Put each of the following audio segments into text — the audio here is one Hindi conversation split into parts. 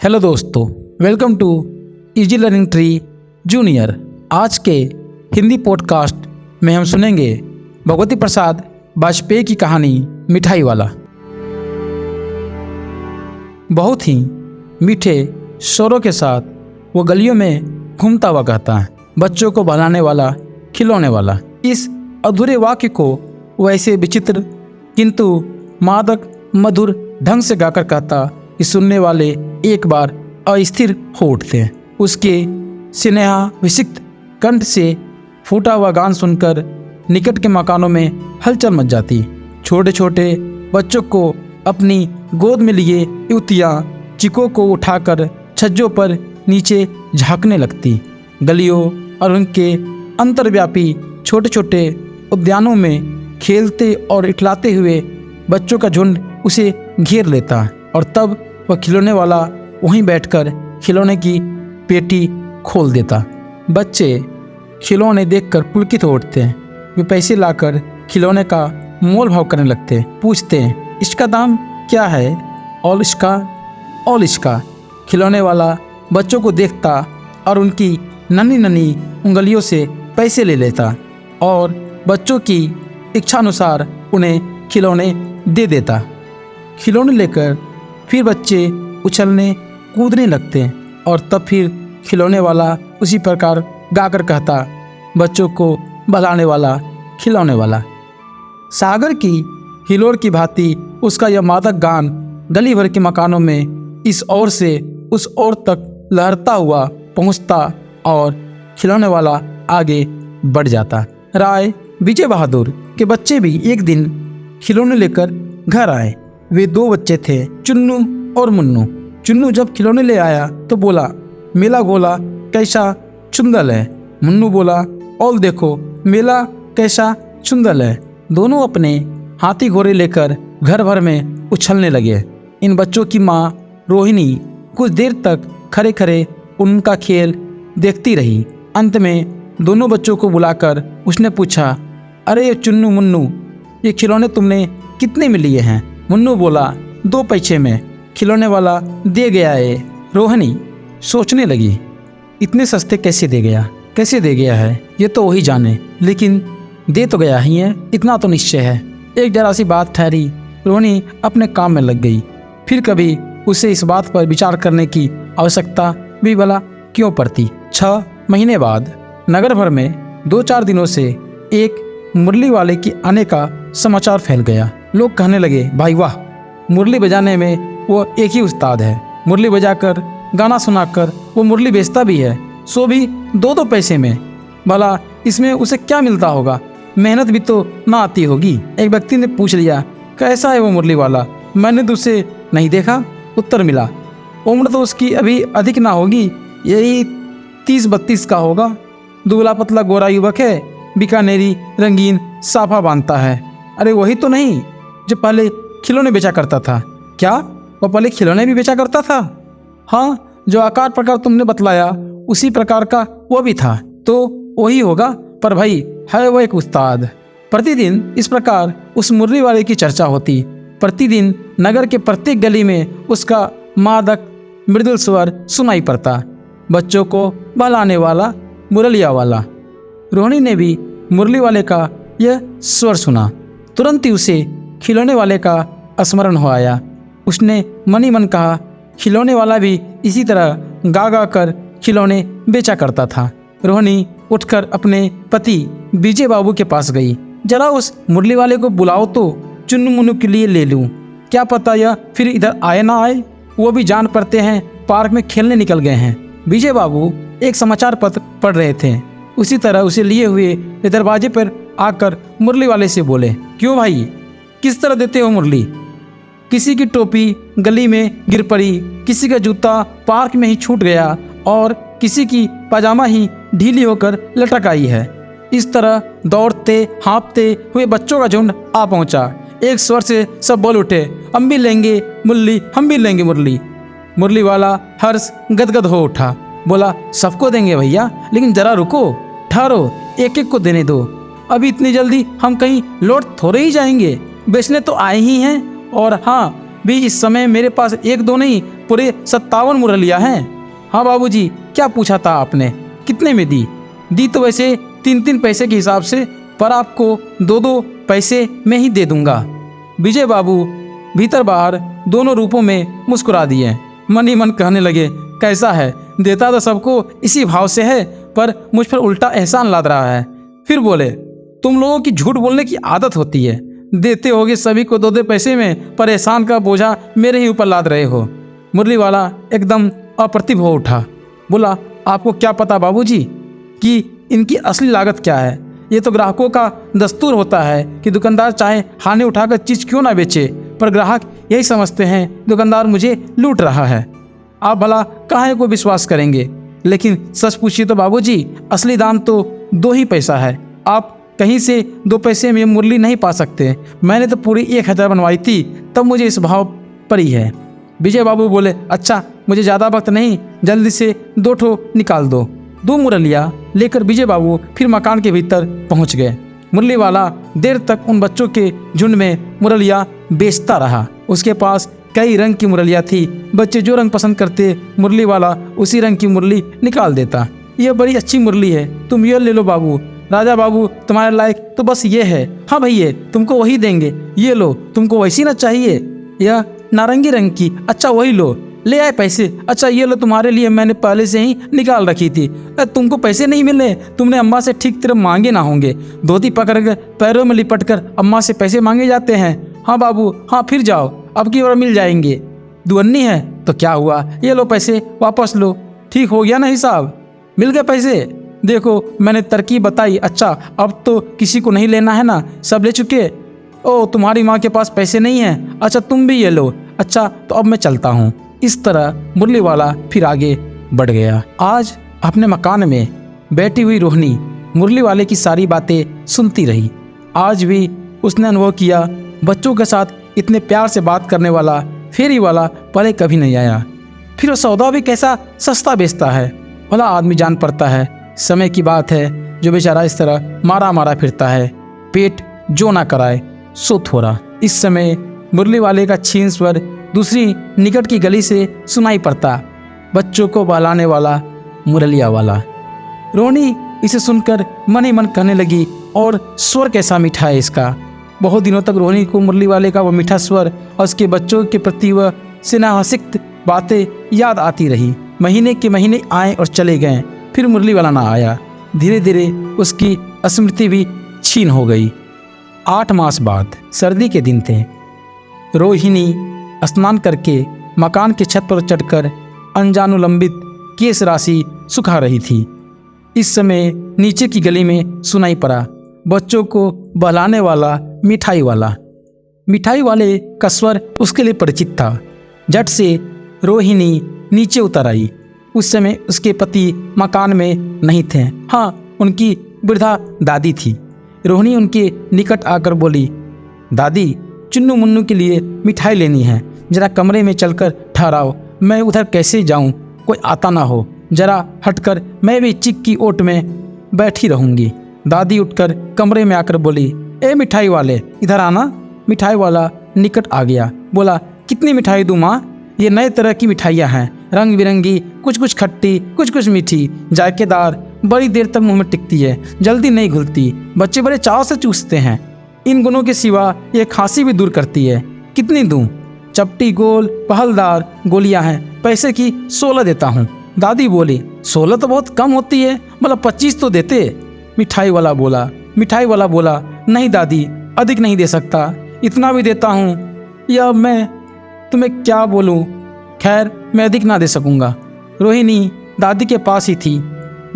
हेलो दोस्तों, welcome to easy learning tree junior. आज के हिंदी पॉडकास्ट में हम सुनेंगे भगवती प्रसाद वाजपेयी की कहानी मिठाई वाला। बहुत ही मीठे स्वरों के साथ वो गलियों में घूमता हुआ कहता है, बच्चों को बहलाने वाला, खिलौने वाला। इस अधूरे वाक्य को वो ऐसे विचित्र किंतु मादक मधुर ढंग से गाकर कहता कि सुनने वाले एक बार अस्थिर हो उठते हैं। उसके स्नेहाभिषिक्त कंठ से फूटा हुआ गान सुनकर निकट के मकानों में हलचल मच जाती। छोटे छोटे बच्चों को अपनी गोद में लिए युवतियाँ चिकों को उठाकर छज्जों पर नीचे झांकने लगती। गलियों और उनके अंतर्व्यापी छोटे छोटे उद्यानों में खेलते और इठलाते हुए बच्चों का झुंड उसे घेर लेता और तब वह खिलौने वाला वहीं बैठकर खिलौने की पेटी खोल देता। बच्चे खिलौने देखकर पुलकित हो उठते हैं। वे पैसे लाकर खिलौने का मोल भाव करने लगते हैं। पूछते हैं, इसका दाम क्या है? और इसका खिलौने वाला बच्चों को देखता और उनकी नन्ही नन्ही उंगलियों से पैसे ले लेता और बच्चों की इच्छानुसार उन्हें खिलौने दे देता। खिलौने लेकर फिर बच्चे उछलने कूदने लगते हैं और तब फिर खिलौने वाला उसी प्रकार गाकर कहता, बच्चों को बहलाने वाला, खिलौने वाला। सागर की हिलोर की भांति उसका यह मादक गान गली भर के मकानों में इस ओर से उस ओर तक लहरता हुआ पहुंचता और खिलौने वाला आगे बढ़ जाता। राय विजय बहादुर के बच्चे भी एक दिन खिलौने लेकर घर आए। वे दो बच्चे थे, चुन्नू और मुन्नू। चुन्नू जब खिलौने ले आया तो बोला, मेला गोला कैसा चुंदल है। मुन्नू बोला, और देखो मेला कैसा चुंदल है। दोनों अपने हाथी घोड़े लेकर घर भर में उछलने लगे। इन बच्चों की माँ रोहिणी कुछ देर तक खड़े खड़े उनका खेल देखती रही। अंत में दोनों बच्चों को बुलाकर उसने पूछा, अरे ये चुन्नू मुन्नू, ये खिलौने तुमने कितने में लिए हैं? मुन्नू बोला, 2 पैसे में। खिलौने वाला दे गया है। रोहिणी सोचने लगी, इतने सस्ते कैसे दे गया है, ये तो वही जाने, लेकिन दे तो गया ही है, इतना तो निश्चय है। एक जरा सी बात ठहरी। रोहिणी अपने काम में लग गई। फिर कभी उसे इस बात पर विचार करने की आवश्यकता भी भला क्यों पड़ती। 6 महीने बाद नगर भर में 2-4 दिनों से एक मुरली वाले के आने का समाचार फैल गया। लोग कहने लगे, भाई वाह, मुरली बजाने में वो एक ही उस्ताद है। मुरली बजाकर गाना सुनाकर वो मुरली बेचता भी है, सो भी 2-2 पैसे में। भला इसमें उसे क्या मिलता होगा? मेहनत भी तो ना आती होगी। एक व्यक्ति ने पूछ लिया, कैसा है वो मुरली वाला? मैंने तो उसे नहीं देखा। उत्तर मिला, उम्र तो उसकी अभी अधिक ना होगी, यही 30-32 का होगा। दुबला पतला गोरा युवक है, बीकानेरी रंगीन साफा बांधता है। अरे वही तो नहीं जो पहले खिलौने बेचा करता था? क्या वो पहले खिलौने भी बेचा करता था? हाँ, जो आकार प्रकार तुमने बतलाया उसी प्रकार का वो भी था, तो वही होगा। पर भाई है वो एक उस्ताद। प्रतिदिन इस प्रकार उस मुरली वाले की चर्चा होती। प्रतिदिन नगर के प्रत्येक गली में उसका मादक मृदुल स्वर सुनाई पड़ता, बच्चों को बहलाने वाला, मुरलिया वाला। रोहिणी ने भी मुरली वाले का यह स्वर सुना। तुरंत ही उसे खिलौने वाले का स्मरण हो आया। उसने मन ही मन कहा, खिलौने वाला भी इसी तरह गा गा कर खिलौने बेचा करता था। रोहिणी उठकर अपने पति विजय बाबू के पास गई। जरा उस मुरली वाले को बुलाओ तो चुन्नू मुन्नू के लिए ले लूं। क्या पता यह फिर इधर आए ना आए, वो भी जान पड़ते हैं पार्क में खेलने निकल गए हैं। विजय बाबू एक समाचार पत्र पढ़ रहे थे। उसी तरह उसे लिए हुए वे दरवाजे पर आकर मुरली वाले से बोले, क्यों भाई, किस तरह देते हो मुरली? किसी की टोपी गली में गिर पड़ी, किसी का जूता पार्क में ही छूट गया और किसी की पाजामा ही ढीली होकर लटक आई है। इस तरह दौड़ते हाँफते हुए बच्चों का झुंड आ पहुंचा। एक स्वर से सब बोल उठे, हम भी लेंगे मुरली, हम भी लेंगे मुरली। मुरली वाला हर्ष गदगद हो उठा, बोला, सबको देंगे भैया, लेकिन जरा रुको, ठहरो, एक एक को देने दो। अभी इतनी जल्दी हम कहीं लौट थोड़े ही जाएंगे, बेचने तो आए ही हैं। और हाँ, भी इस समय मेरे पास 1-2 नहीं, पूरे 57 मुरलिया हैं। हाँ बाबूजी, क्या पूछा था आपने? कितने में दी? दी तो वैसे 3-3 पैसे के हिसाब से, पर आपको 2-2 पैसे में ही दे दूंगा। विजय बाबू भीतर बाहर दोनों रूपों में मुस्कुरा दिए। मन ही मन कहने लगे, कैसा है, देता तो सबको इसी भाव से है, पर मुझ पर उल्टा एहसान लाद रहा है। फिर बोले, तुम लोगों की झूठ बोलने की आदत होती है, देते होगे सभी को 2-2 पैसे में, पर एहसान का बोझा मेरे ही ऊपर लाद रहे हो। मुरली वाला एकदम अप्रतिभ हो उठा। बोला, आपको क्या पता बाबूजी कि इनकी असली लागत क्या है? ये तो ग्राहकों का दस्तूर होता है कि दुकानदार चाहे हानि उठाकर चीज़ क्यों ना बेचे, पर ग्राहक यही समझते हैं दुकानदार मुझे लूट रहा है। आप भला काहे को विश्वास करेंगे? लेकिन सच पूछिए तो बाबूजी, असली दाम तो 2 ही पैसा है। आप कहीं से 2 पैसे में मुरली नहीं पा सकते। मैंने तो पूरी 1000 बनवाई थी, तब मुझे इस भाव पड़ी है। विजय बाबू बोले, अच्छा मुझे ज़्यादा वक्त नहीं, जल्दी से 2 ठो निकाल दो। 2 मुरलिया लेकर विजय बाबू फिर मकान के भीतर पहुंच गए। मुरली वाला देर तक उन बच्चों के झुंड में मुरलिया बेचता रहा। उसके पास कई रंग की मुरलिया थी। बच्चे जो रंग पसंद करते, मुरली वाला उसी रंग की मुरली निकाल देता। यह बड़ी अच्छी मुरली है, तुम ये ले लो बाबू। राजा बाबू, तुम्हारे लायक तो बस ये है। हाँ भैया, तुमको वही देंगे, ये लो। तुमको वैसी ना चाहिए? यह नारंगी रंग की, अच्छा वही लो। ले आए पैसे? अच्छा ये लो, तुम्हारे लिए मैंने पहले से ही निकाल रखी थी। तुमको पैसे नहीं मिले? तुमने अम्मा से ठीक तरह मांगे ना होंगे। धोती पकड़ कर पैरों में लिपट कर अम्मा से पैसे मांगे जाते हैं। हाँ बाबू, हाँ फिर जाओ, अब की बार मिल जाएंगे। दुअन्नी है तो क्या हुआ, ये लो पैसे वापस लो। ठीक हो गया ना हिसाब? मिल गए पैसे? देखो मैंने तरकीब बताई। अच्छा अब तो किसी को नहीं लेना है ना, सब ले चुके? ओ तुम्हारी माँ के पास पैसे नहीं हैं? अच्छा तुम भी ये लो। अच्छा तो अब मैं चलता हूँ। इस तरह मुरली वाला फिर आगे बढ़ गया। आज अपने मकान में बैठी हुई रोहिणी मुरली वाले की सारी बातें सुनती रही। आज भी उसने अनुभव किया, बच्चों के साथ इतने प्यार से बात करने वाला फेरी वाला पहले कभी नहीं आया। फिर वो सौदा भी कैसा सस्ता बेचता है, भला आदमी जान पड़ता है। समय की बात है जो बेचारा इस तरह मारा मारा फिरता है, पेट जो ना कराए सो थोड़ा। इस समय मुरली वाले का क्षीण स्वर दूसरी निकट की गली से सुनाई पड़ता, बच्चों को बहलाने वाला मुरलिया वाला। रोहिणी इसे सुनकर मन ही मन कहने लगी, और स्वर कैसा मीठा है इसका। बहुत दिनों तक रोहिणी को मुरली वाले का वह मीठा स्वर और उसके बच्चों के प्रति वह स्नेहासिक्त बातें याद आती रही। महीने के महीने आए और चले गए, फिर मुरली वाला ना आया। धीरे धीरे उसकी स्मृति भी छीन हो गई। 8 मास बाद सर्दी के दिन थे। रोहिणी स्नान करके मकान की छत पर चढ़कर अनजानुलंबित केश राशि सुखा रही थी। इस समय नीचे की गली में सुनाई पड़ा बच्चों को बहलाने वाला मिठाई वाला। मिठाई वाले का स्वर उसके लिए परिचित था। झट से रोहिणी नीचे उतर आई। उस समय उसके पति मकान में नहीं थे। हाँ, उनकी वृद्धा दादी थी। रोहिणी उनके निकट आकर बोली, दादी चुन्नू मुन्नू के लिए मिठाई लेनी है, जरा कमरे में चलकर ठहराओ। मैं उधर कैसे जाऊं, कोई आता ना हो। जरा हटकर मैं भी चिक की ओट में बैठी रहूंगी। दादी उठकर कमरे में आकर बोली, ए मिठाई वाले इधर आना। मिठाई वाला निकट आ गया, बोला, कितनी मिठाई दूं माँ? ये नए तरह की मिठाइयाँ हैं, रंग बिरंगी, कुछ कुछ खट्टी, कुछ कुछ मीठी, जायकेदार, बड़ी देर तक मुंह में टिकती है, जल्दी नहीं घुलती, बच्चे बड़े चाव से चूसते हैं। इन गुणों के सिवा ये खांसी भी दूर करती है। कितनी दूं? चपटी गोल पहलदार गोलियां हैं, पैसे की 16 देता हूँ। दादी बोली, 16 तो बहुत कम होती है, मतलब 25 तो देते। मिठाई वाला बोला, नहीं दादी अधिक नहीं दे सकता, इतना भी देता हूँ। या मैं तुम्हें क्या बोलूँ, खैर मैं अधिक ना दे सकूँगा। रोहिणी दादी के पास ही थी,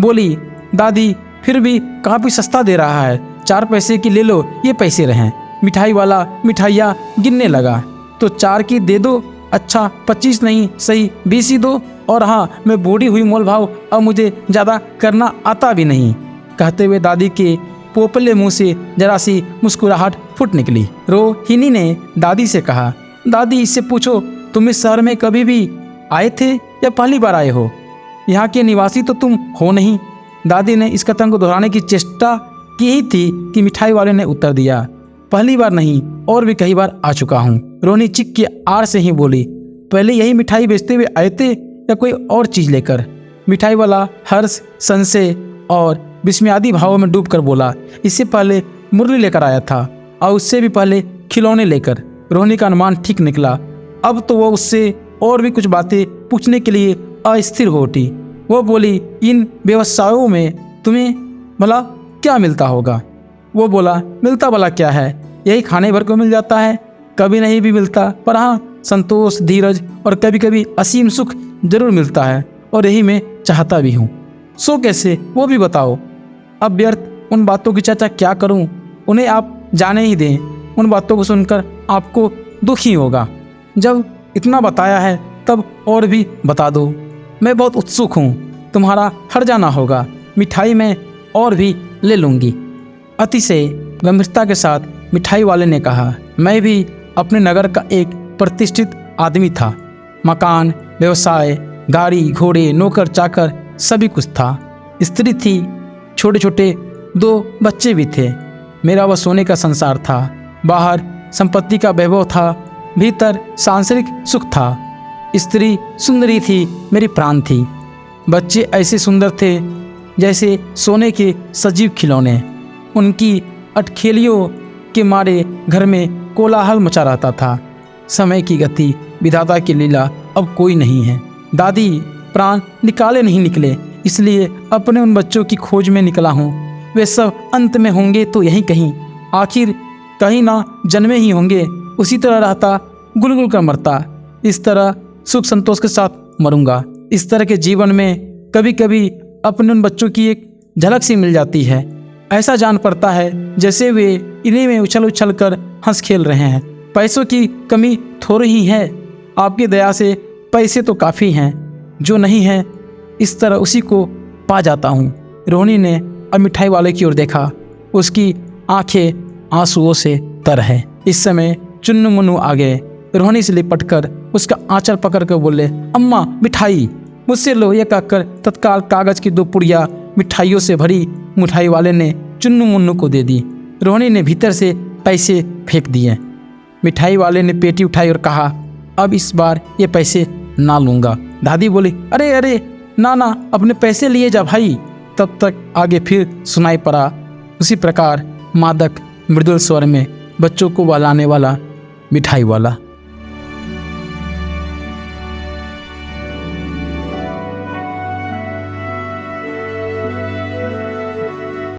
बोली, दादी फिर भी काफ़ी सस्ता दे रहा है, 4 पैसे की ले लो, ये पैसे रहें। मिठाई वाला मिठाइयाँ गिनने लगा, तो 4 की दे दो। अच्छा 25 नहीं सही 20 ही दो। और हाँ, मैं बूढ़ी हुई मोल भाव अब मुझे ज़्यादा करना आता भी नहीं। कहते हुए दादी के पोपले मुंह से जरा सी मुस्कुराहट फूट निकली। रोहिणी ने दादी से कहा, दादी इससे पूछो तुम इस शहर में कभी भी आए थे या पहली बार आए हो? यहाँ के निवासी तो तुम हो नहीं। दादी ने इस कथन को दोहराने की चेष्टा की ही थी कि मिठाई वाले ने उत्तर दिया, पहली बार नहीं, और भी कई बार आ चुका हूँ। रोहिणी चिक की आड़ से ही बोली, पहले यही मिठाई बेचते हुए आए थे या कोई और चीज लेकर? मिठाई वाला हर्ष, संशय और विस्मयादी भावों में डूबकर बोला, इससे पहले मुरली लेकर आया था और उससे भी पहले खिलौने लेकर। रोहिणी का अनुमान ठीक निकला। अब तो वो उससे और भी कुछ बातें पूछने के लिए अस्थिर हो उठी। वो बोली, इन व्यवसायों में तुम्हें भला क्या मिलता होगा? वो बोला, मिलता भला क्या है, यही खाने भर को मिल जाता है, कभी नहीं भी मिलता, पर हाँ संतोष, धीरज और कभी कभी असीम सुख जरूर मिलता है, और यही मैं चाहता भी हूँ। सो कैसे, वो भी बताओ। अब व्यर्थ उन बातों की चर्चा क्या करूँ, उन्हें आप जाने ही दें। उन बातों को सुनकर आपको दुख ही होगा। जब इतना बताया है तब और भी बता दो। मैं बहुत उत्सुक हूँ, तुम्हारा हर जाना होगा, मिठाई मैं और भी ले लूँगी। अतिशय गंभीरता के साथ मिठाई वाले ने कहा, मैं भी अपने नगर का एक प्रतिष्ठित आदमी था। मकान, व्यवसाय, गाड़ी घोड़े, नौकर चाकर सभी कुछ था। स्त्री थी, छोटे छोटे 2 बच्चे भी थे। मेरा वह सोने का संसार था। बाहर संपत्ति का वैभव था, भीतर सांसारिक सुख था। स्त्री सुंदरी थी, मेरी प्राण थी। बच्चे ऐसे सुंदर थे जैसे सोने के सजीव खिलौने। उनकी अटखेलियों के मारे घर में कोलाहल मचा रहता था। समय की गति, विधाता की लीला, अब कोई नहीं है। दादी प्राण निकाले नहीं निकले, इसलिए अपने उन बच्चों की खोज में निकला हूँ। वे सब अंत में होंगे तो यहीं कहीं, आखिर कहीं ना जन्मे ही होंगे। उसी तरह रहता, गुलगुल कर मरता, इस तरह सुख संतोष के साथ मरूंगा। इस तरह के जीवन में कभी कभी अपने उन बच्चों की एक झलक सी मिल जाती है। ऐसा जान पड़ता है जैसे वे इन्हीं में उछल उछल कर हंस खेल रहे हैं। पैसों की कमी थोड़ी ही है, आपकी दया से पैसे तो काफ़ी हैं, जो नहीं है इस तरह उसी को पा जाता हूँ। रोहिणी ने अब मिठाई वाले की ओर देखा, उसकी आंखें आंसुओं से तर है। इस समय चुन्नू मुन्नू आ गए। रोहिणी से लिपटकर उसका आंचल पकड़ कर बोले, अम्मा मिठाई मुझसे लो। यह कहकर तत्काल कागज की 2 पुड़िया मिठाइयों से भरी मिठाई वाले ने चुन्नू मुन्नू को दे दी। रोहिणी ने भीतर से पैसे फेंक दिए। मिठाई वाले ने पेटी उठाई और कहा, अब इस बार ये पैसे ना लूँगा। दादी बोली, अरे अरे ना ना, अपने पैसे लिए जा भाई। तब तक आगे फिर सुनाई पड़ा उसी प्रकार मादक मृदुल स्वर में बच्चों को बहलाने वाला मिठाई वाला।